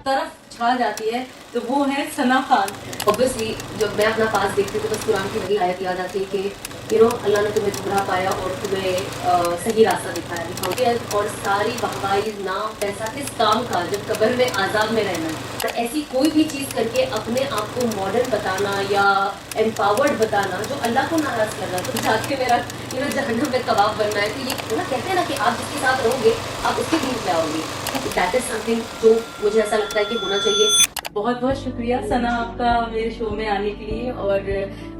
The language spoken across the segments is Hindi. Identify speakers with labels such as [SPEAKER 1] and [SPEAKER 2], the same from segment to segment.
[SPEAKER 1] तरफ छा जाती है तो वो है सना खान।
[SPEAKER 2] ऑब्वियसली जब मैं अपना पास देखती हूँ तो बस कुरान की वही आयत याद आती है कि अल्लाह ने तुम्हें गुमराह पाया और तुम्हें सही रास्ता दिखाया। और सारी वाहवाही नाम पैसा किस काम का जब कब्र में आजाब में रहना है। और ऐसी कोई भी चीज करके अपने आप को मॉडर्न बताना या एम्पावर्ड बताना जो अल्लाह को नाराज कर रहा है, तो जाके मेरा जहन्नम में कबाब बनना है। तो ये कहते हैं ना कि आप जिसके साथ रहोगे आप उसके दिन पे आओगे। दैट इज समथिंग जो मुझे ऐसा लगता है कि होना चाहिए।
[SPEAKER 1] बहुत बहुत शुक्रिया सना आपका मेरे शो में आने के लिए। और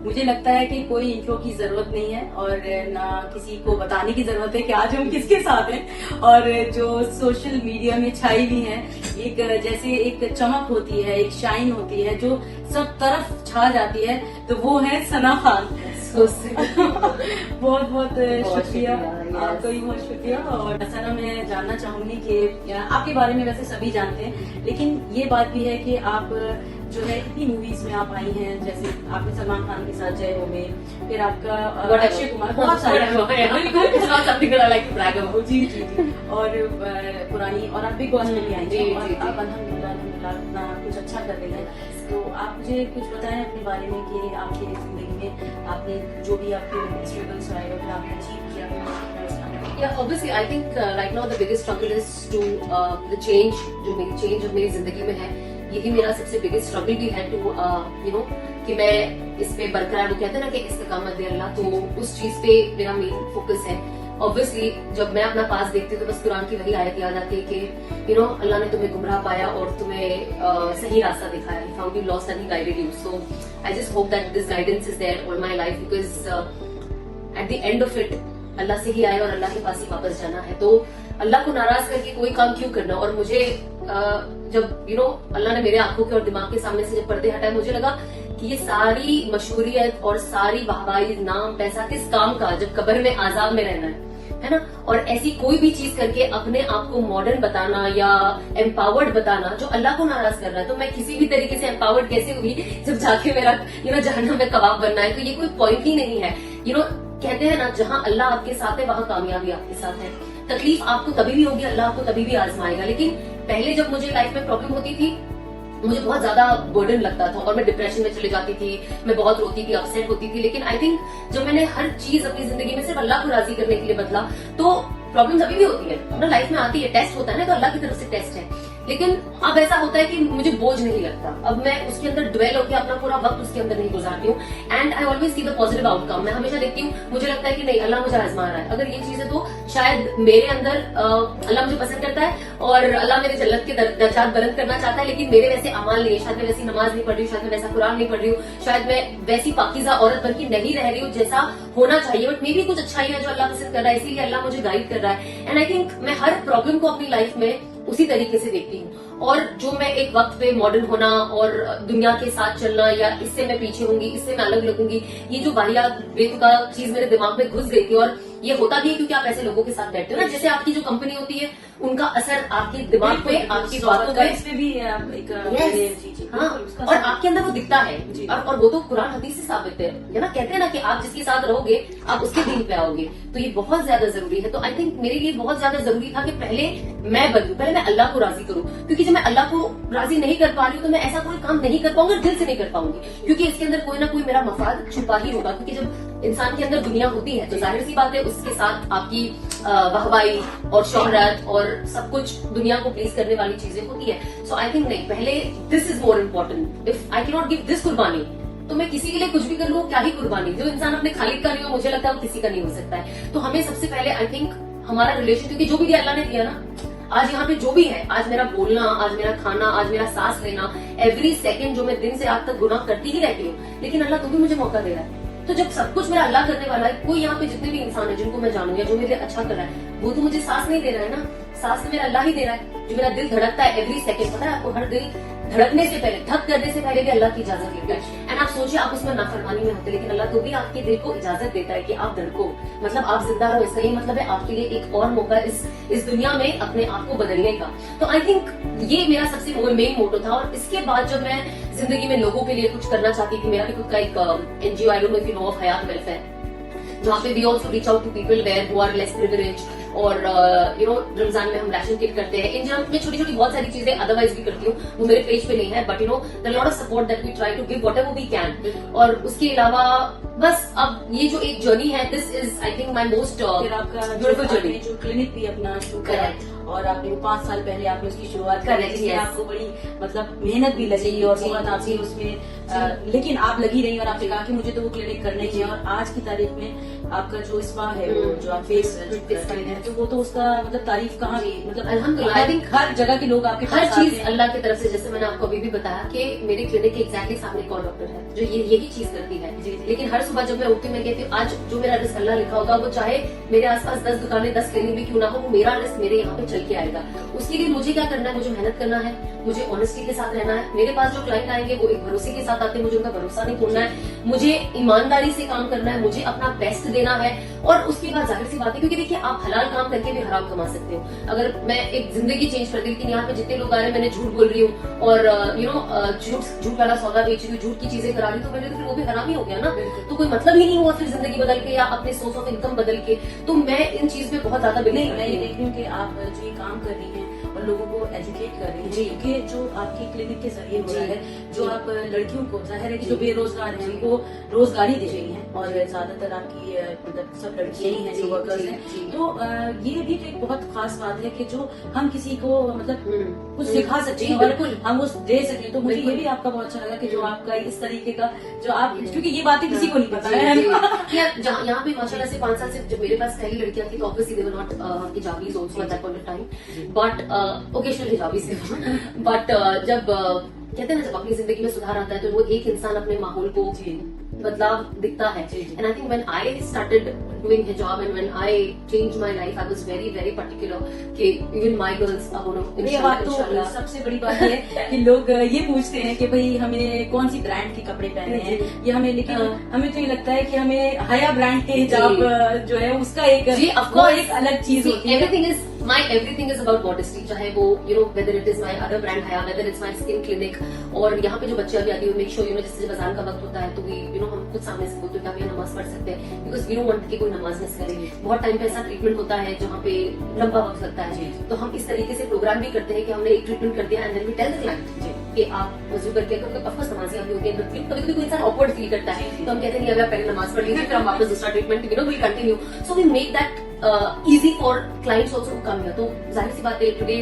[SPEAKER 1] मुझे लगता है कि कोई इंट्रो की जरूरत नहीं है और ना किसी को बताने की जरूरत है कि आज हम किसके साथ हैं। और जो सोशल मीडिया में छाई हुई है एक जैसे एक चमक होती है, एक शाइन होती है जो सब तरफ छा जाती है, तो वो है सना खान। बहुत बहुत शुक्रिया आपका भी बहुत शुक्रिया। और सना मैं जानना चाहूंगी कि आपके बारे में वैसे सभी जानते हैं, लेकिन ये बात भी है कि आप जो है इतनी मूवीज में आप आई हैं, जैसे आपने सलमान खान के साथ जय हो में, फिर आपका अक्षय कुमार, बहुत सारे जी जी जी, और पुरानी, और आप बिग बॉस में भी आई हैं और आप अल्हम्दुलिल्लाह अपना कुछ अच्छा कर रही हैं। तो आप मुझे कुछ बताएं अपने बारे में कि आपकी जिंदगी में आपने जो भी आपके स्ट्रगल्स आए और आपने अचीव किया।
[SPEAKER 2] Yeah, obviously, I think right now the biggest struggle is to the change जो मेरी जिंदगी में है, यही मेरा सबसे बिगेस्ट स्ट्रगल भी है टू कि मैं इस पे बरकरार, वो कहते हैं ना कि इस्तिकामत दे अल्लाह, तो उस चीज पे मेरा मेन फोकस है। ऑब्वियसली जब मैं अपना पास देखती हूँ तो बस कुरान की वही आयत याद आती है कि अल्लाह ने तुम्हें गुमराह पाया और तुम्हें सही रास्ता दिखाया। He found you lost and he guided you. So I just hope that this guidance is there all my life because at the end of it अल्लाह से ही आए और अल्लाह के पास ही वापस जाना है। तो अल्लाह को नाराज करके कोई काम क्यों करना। और मुझे जब अल्लाह ने मेरे आंखों के और दिमाग के सामने से जब पर्दे हटाए, मुझे लगा कि ये सारी मशहूरियत और सारी वाहवाही नाम पैसा किस काम का जब कब्र में आजाब में रहना है ना। और ऐसी कोई भी चीज करके अपने आप को मॉडर्न बताना या एम्पावर्ड बताना जो अल्लाह को नाराज कर रहा है, तो मैं किसी भी तरीके से एम्पावर्ड कैसे हुई जब जाके मेरा जहन्नम में कबाब बनना है। तो ये कोई पॉइंट ही नहीं है। कहते हैं ना, जहां अल्लाह आपके साथ है वहां कामयाबी आपके साथ है। तकलीफ आपको तभी भी होगी, अल्लाह आपको तभी भी आजमाएगा। लेकिन पहले जब मुझे लाइफ में प्रॉब्लम होती थी, मुझे बहुत ज्यादा बर्डन लगता था और मैं डिप्रेशन में चले जाती थी, मैं बहुत रोती थी, अपसेट होती थी। लेकिन आई थिंक जब मैंने हर चीज अपनी जिंदगी में सिर्फ अल्लाह को राजी करने के लिए बदला, तो प्रॉब्लम अभी भी होती है ना, लाइफ में आती है, टेस्ट होता है ना, तो अल्लाह की तरफ से टेस्ट है। लेकिन अब ऐसा होता है कि मुझे बोझ नहीं लगता, अब मैं उसके अंदर ड्वेल होकर अपना पूरा वक्त उसके अंदर नहीं गुजारती हूँ। And I always see the positive outcome. मैं हमेशा देखती हूँ, मुझे लगता है कि नहीं, अल्लाह मुझे आजमा रहा है। अगर ये चीज है तो शायद मेरे अंदर अल्लाह मुझे पसंद करता है और अल्लाह मेरे जन्नत के दर्जात बुलंद करना चाहता है। लेकिन मेरे वैसे अमाल नहीं है, शायद मैं वैसी नमाज नहीं पढ़ रही हूँ, शायद मैं वैसा कुरान नहीं पढ़ रही हूँ, शायद मैं वैसी पाकीज़ा औरत बन के नहीं रह रही हूँ जैसा होना चाहिए। बट मे भी कुछ अच्छाई है जो अल्लाह पसंद कर रहा है, इसीलिए अल्लाह मुझे गाइड कर रहा है। एंड आई थिंक मैं हर प्रॉब्लम को अपनी लाइफ में उसी तरीके से देखती हूँ। और जो मैं एक वक्त पे मॉडर्न होना और दुनिया के साथ चलना या इससे मैं पीछे होंगी, इससे मैं अलग लगूंगी, ये जो वाहियात बेतुका चीज मेरे दिमाग में घुस गई थी। और ये होता भी है क्योंकि आप ऐसे लोगों के साथ बैठते हो ना, जैसे आपकी जो कंपनी होती है उनका असर आपके दिमाग पे, आपकी बातों पे,
[SPEAKER 1] इसमें भी
[SPEAKER 2] हाँ, और आपके अंदर वो दिखता है। और वो तो कुरान हदीस से साबित है ना, कहते हैं ना कि आप जिसके साथ रहोगे आप उसके दिन पे आओगे। तो ये बहुत ज्यादा जरूरी है। तो आई थिंक मेरे लिए बहुत ज्यादा जरूरी था कि पहले मैं बदलूं, पहले मैं अल्लाह को राजी करूं। क्योंकि जब मैं अल्लाह को राजी नहीं कर पा रही हूँ तो मैं ऐसा कोई काम नहीं कर पाऊंगी, दिल से नहीं कर पाऊंगी, क्योंकि इसके अंदर कोई ना कोई मेरा मफाद छुपा ही होगा। क्योंकि जब इंसान के अंदर दुनिया होती है तो जाहिर सी बात है उसके साथ आपकी वाहवाही और शोहरत और सब कुछ दुनिया को प्लीज करने वाली चीजें होती है। सो आई थिंक नहीं, पहले this is more important. If I can not give this कुर्बानी, तो मैं किसी के लिए कुछ भी कर लूं, क्या ही कुर्बानी। जो इंसान अपने खालिक का नहीं हो, मुझे लगता है वो किसी का नहीं हो सकता है। तो हमें सबसे पहले आई थिंक हमारा रिलेशन, क्योंकि जो भी अल्लाह ने दिया ना, आज यहाँ पे जो भी है, आज मेरा बोलना, आज मेरा खाना, आज मेरा सांस लेना, एवरी सेकंड जो मैं दिन से आज तक गुनाह करती ही रहती हूँ, लेकिन अल्लाह तो भी मुझे मौका दे रहा है। तो जब सब कुछ मेरा अल्लाह करने वाला है, कोई यहाँ पे जितने भी इंसान है जिनको मैं जानूं या जो मेरे लिए अच्छा कर रहा है, वो तो मुझे सांस नहीं दे रहा है ना, सांस तो मेरा अल्लाह ही दे रहा है। जो मेरा दिल धड़कता है एवरी सेकंड, पता है आपको, हर दिल धड़कने से पहले, धक करने से पहले भी अल्लाह की इजाजत लेता है। एंड आप सोचिए, आप उसमें नाफरमानी में होते, लेकिन अल्लाह तो भी आपके दिल को इजाजत देता है कि आप धड़को, मतलब आप जिंदा रहो। इसका ये मतलब है आपके लिए एक और मौका इस दुनिया में अपने आप को बदलने का। तो आई थिंक ये मेरा सबसे मेन मोटो था। और इसके बाद जब मैं जिंदगी में लोगों के लिए कुछ करना चाहती थी, मेरा भी खुद का एक NGO, I don't know if you know of Hayat Welfare, जहाँ पे we also reach out to people where who are less privilege और यू नो रमजान में हम राशन किट करते हैं। इन जनरल मैं छोटी छोटी बहुत सारी चीजें अदरवाइज भी करती हूँ, वो मेरे पेज पे नहीं है, but you know the lot of support that we try to give whatever we can. और उसके अलावा बस अब ये जो एक जर्नी है, this is I think my most
[SPEAKER 1] फिर आपका
[SPEAKER 2] ब्यूटीफुल जर्नी।
[SPEAKER 1] जो क्लिनिक भी अपना शुरू करा
[SPEAKER 2] Correct.
[SPEAKER 1] और आपने वो 5 साल पहले आपने उसकी शुरुआत करी,
[SPEAKER 2] Correct,
[SPEAKER 1] जिसमें
[SPEAKER 2] yes.
[SPEAKER 1] आपको बड़ी मतलब मेहनत भी लगी
[SPEAKER 2] जी,
[SPEAKER 1] और
[SPEAKER 2] जी,
[SPEAKER 1] बहुत आपकी
[SPEAKER 2] जी.
[SPEAKER 1] उसमें लेकिन आप लगी रही और आपने कहा कि मुझे तो वो क्लिनिक करना ही है। और आज की तारीख में आपका जो स्पा है, वो जो आप फेस करते हैं, तो वो तो उसका मतलब तारीफ कहाँ
[SPEAKER 2] जी,
[SPEAKER 1] मतलब
[SPEAKER 2] अल्हम्दुलिल्लाह, I think
[SPEAKER 1] हर जगह के लोग आपके
[SPEAKER 2] हर
[SPEAKER 1] पास आते
[SPEAKER 2] चीज
[SPEAKER 1] हैं।
[SPEAKER 2] अल्लाह की तरफ से, जैसे मैंने आपको अभी भी बताया कि मेरे क्लिनिक के एग्जैक्टली सामने एक और डॉक्टर है जो यही चीज करती है।
[SPEAKER 1] जी, जी।
[SPEAKER 2] लेकिन हर सुबह जब मैं उठती हूँ मैं कहती हूँ आज जो मेरा लिस्ट अल्लाह लिखा होगा, वो चाहे मेरे आसपास 10 दुकानें 10 क्लिनिक भी क्यों ना हो, वो मेरा लिस्ट मेरे यहाँ पे चल के आएगा। उसके लिए मुझे क्या करना है, मुझे मेहनत करना है, मुझे ऑनेस्टी के साथ रहना है। मेरे पास जो क्लाइंट आएंगे वो एक भरोसे के साथ आते हैं, मुझे उनका भरोसा नहीं तोड़ना है, मुझे ईमानदारी से काम करना है, मुझे अपना बेस्ट देना है। और उसके बाद जाहिर सी बात है, क्योंकि देखिए आप हलाल काम करके भी हराम कमा सकते हो। अगर मैं एक जिंदगी चेंज कर दी, लेकिन यहाँ पे जितने लोग आ रहे हैं मैंने झूठ बोल रही हूँ और यू नो झूठ वाला सौदा बेच रही हूँ, झूठ की चीजें करा रही हूँ, तो मेरे तो फिर वो भी हराम ही हो गया ना। तो कोई मतलब ही नहीं हुआ फिर जिंदगी बदल के या अपने सोर्स ऑफ इनकम बदल के। तो मैं इन चीज में बहुत ज्यादा
[SPEAKER 1] नहीं, मैं ये देख रही हूँ कि आप जो ये काम कर रही हैं और लोगों को एजुकेट कर रही हैं,
[SPEAKER 2] जी।
[SPEAKER 1] क्योंकि जो आपकी क्लिनिक के जरिए हो रहा
[SPEAKER 2] जी,
[SPEAKER 1] है, जो
[SPEAKER 2] जी।
[SPEAKER 1] आप लड़कियों को जाहिर है कि
[SPEAKER 2] जी।
[SPEAKER 1] जो बेरोजगार हैं उनको रोजगारी दे रही हैं और ज्यादातर आपकी मतलब सब लड़कियां ही हैं जो
[SPEAKER 2] जी,
[SPEAKER 1] वर्कर्स
[SPEAKER 2] जी,
[SPEAKER 1] हैं।
[SPEAKER 2] जी।
[SPEAKER 1] तो ये भी तो एक बहुत खास बात है कि जो हम किसी को मतलब कुछ सिखा सकते
[SPEAKER 2] जी,
[SPEAKER 1] हैं और
[SPEAKER 2] बिल्कुल।
[SPEAKER 1] हम वो दे सकें। तो मुझे ये
[SPEAKER 2] बिल्कुल।
[SPEAKER 1] भी आपका बहुत अच्छा लगा कि जो आपका इस तरीके का जो आप, क्योंकि ये बातें किसी को नहीं पता
[SPEAKER 2] जी,
[SPEAKER 1] है
[SPEAKER 2] जी।
[SPEAKER 1] ना।
[SPEAKER 2] यहाँ पे माशाल्लाह से 5 साल से जब मेरे पास पहली लड़कियां थी तो obviously they were not hijabis also at that point of time, but occasional hijabis थे। बट जब कहते हैं ना जब अपनी जिंदगी में सुधार आता है तो वो एक इंसान अपने माहौल को बदलाव दिखता है।
[SPEAKER 1] जी, जी।
[SPEAKER 2] And I think when I started doing hijab and when I change my life I was very very particular कि even my girls are gonna
[SPEAKER 1] ये बात तो सबसे बड़ी बात है कि लोग ये पूछते हैं कि भाई हमें कौन सी ब्रांड के कपड़े पहने हैं, ये हमें, लेकिन हमें तो ये लगता है कि हमें हया ब्रांड के हिजाब जो है उसका एक
[SPEAKER 2] जी, of
[SPEAKER 1] वो
[SPEAKER 2] course.
[SPEAKER 1] एक अलग चीज होती है।
[SPEAKER 2] everything is about modesty, चाहे वो you know whether it is my other brand हया, whether it's my skin clinic, और यहाँ पे जो बच्चे अभी आती है मेक श्योर यू नो जैसे जब अजान का वक्त होता है तो वी यू नो हम खुद सामने से बोलते हैं कि आप ये नमाज पढ़ सकते हैं, बिकॉज वी डोंट वांट कि कोई नमाज मिस करे। बहुत टाइम पे ऐसा ट्रीटमेंट होता है जहाँ पे लंबा वक्त लगता है, तो हम इस तरीके से प्रोग्राम भी करते हैं कि हमने एक ट्रीटमेंट कर दिया and then we tell the client कि आप वजू करके, ऑफकोर्स नमाज़ी आदमी होती है, कभी कभी कोई इंसान ऑकवर्ड फील करता है तो हम कहते हैं नहीं, अगर पहले नमाज पढ़ लीजिए फिर हम वापस दूसरा treatment you know will continue. So we make that easy for clients also to come here. तो जाहिर सी बात है टुडे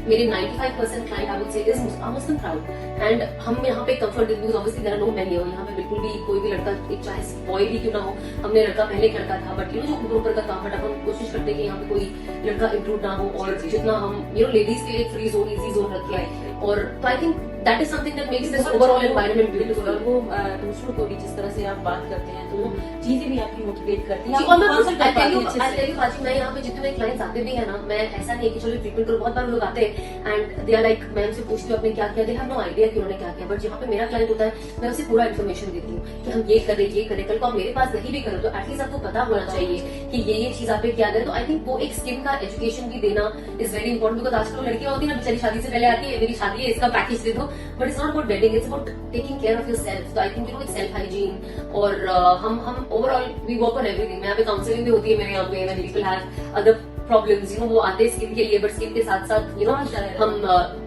[SPEAKER 2] मेरे 95% client I would say is Muslim crowd and हम यहाँ पे comfort because obviously there are no men here. यहाँ पे बिल्कुल भी कोई भी लड़का एक चाहे बॉय भी क्यों ना हो, हमने लड़का पहले एक लड़का था बट यू नो जो ऊपर ऊपर का काम, बट हम कोशिश करते हैं कि यहाँ पे कोई लड़का इंक्लूड ना हो और जितना हम यू नो लेडीज के लिए फ्री जोन इजी जोन रखे हैं। और तो I think that is something that makes this overall environment beautiful.
[SPEAKER 1] और वो दूसरों को भी जिस तरह से आप बात करते हैं तो वो चीजें भी आपकी मोटिवेट करती
[SPEAKER 2] जी,
[SPEAKER 1] हैं।
[SPEAKER 2] और मैं
[SPEAKER 1] आप consult कर
[SPEAKER 2] I tell
[SPEAKER 1] पाती
[SPEAKER 2] you,
[SPEAKER 1] हैं अच्छे से।
[SPEAKER 2] बाजी, मैं यहाँ पे जितने मेरे क्लाइंट्स आते भी है ना, मैं ऐसा नहीं है कि चलो ट्रीटमेंट करो, बहुत बार लोग आते हैं एंड दे आर लाइक मैं उनसे पूछती हूँ आपने क्या किया, दे हैव नो आइडिया कि उन्होंने क्या किया। बट जहाँ पे मेरा क्लाइंट होता है मैं उसे पूरा इन्फॉर्मेशन देती हूँ कि हम ये करें, कल को आप मेरे पास नहीं भी करो तो एटलीस्ट आपको पता होना चाहिए कि ये चीज आप पे क्या करें। तो आई थिंक वो एक स्किन का एजुकेशन भी देना इज वेरी इंपॉर्टेंट, बिकॉज आजकल लड़कियां होती है ना बेचारी शादी से पहले आती है मेरी शादी है इसका पैकेज दे दो, but it's not about wedding, it's about taking care of yourself. तो I think you know self hygiene और हम overall we work on everything. मैं यहाँ पे काउंसलिंग भी होती है मेरे यहाँ पे, when people have other problems you know वो आते हैं स्किन के लिए, बट स्किन के साथ साथ यू नो हम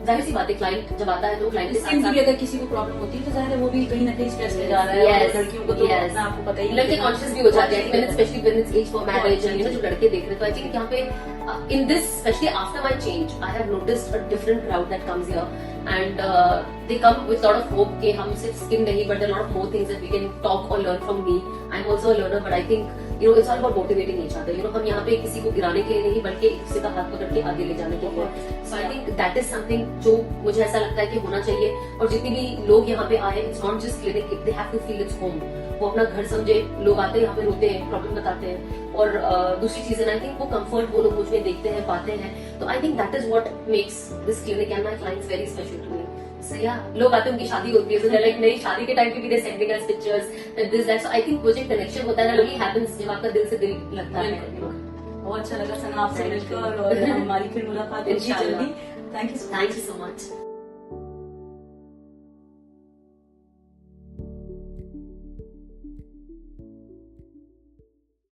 [SPEAKER 2] जाहिर सी बात है क्लाइंट जब आता है तो क्लाइंट के
[SPEAKER 1] स्किन की
[SPEAKER 2] साथ
[SPEAKER 1] भी अगर किसी को प्रॉब्लम होती है तो जाहिर है वो भी कहीं ना कहीं स्ट्रेस में जा रहा है।
[SPEAKER 2] Yes,
[SPEAKER 1] और लड़कियों को तो
[SPEAKER 2] yes.
[SPEAKER 1] अपना आपको पता ही है।
[SPEAKER 2] लड़के कॉन्शियस भी हो जाते हैं specially when it's as for marriage and you know जो लड़के देख रहे हैं। तो आई थिंक यहाँ पे in this specially after my change I have noticed a different crowd that comes here and they come with lot of hope कि हम सिर्फ स्किन नहीं but lot of more things that we can talk और learn from me. I am also a learner but I think you know it's all about motivating each other. You know हम यहाँ पे किसी को गिराने के लिए नहीं बल्कि एक दूसरे का हाथ पकड़ के आगे ले जाने के लिए। So I think that is something जो मुझे ऐसा लगता है कि होना चाहिए। और जितने भी लोग यहाँ पे आए it's not just clinic, they have to feel it's home, वो अपना घर समझे। लोग आते हैं यहाँ पे रोते हैं, प्रॉब्लम बताते हैं और दूसरी चीजें आई थिंक वो कंफर्ट वो लोग मुझ में देखते हैं पाते हैं। तो I think that is what makes this clinic and my clients very special to me. So yeah, लोग आते हैं उनकी शादी होती है तो लाइक नहीं शादी के टाइम पे भी they sending us pictures this that. So I think वो जो कनेक्शन होता है ना वही हैपेंस जब आपका दिल से दिल लगता है।
[SPEAKER 1] बहुत अच्छा लगा सना आपसे मिलकर और हमारी फिर मुलाकात होगी जल्दी। Thank you
[SPEAKER 2] so much.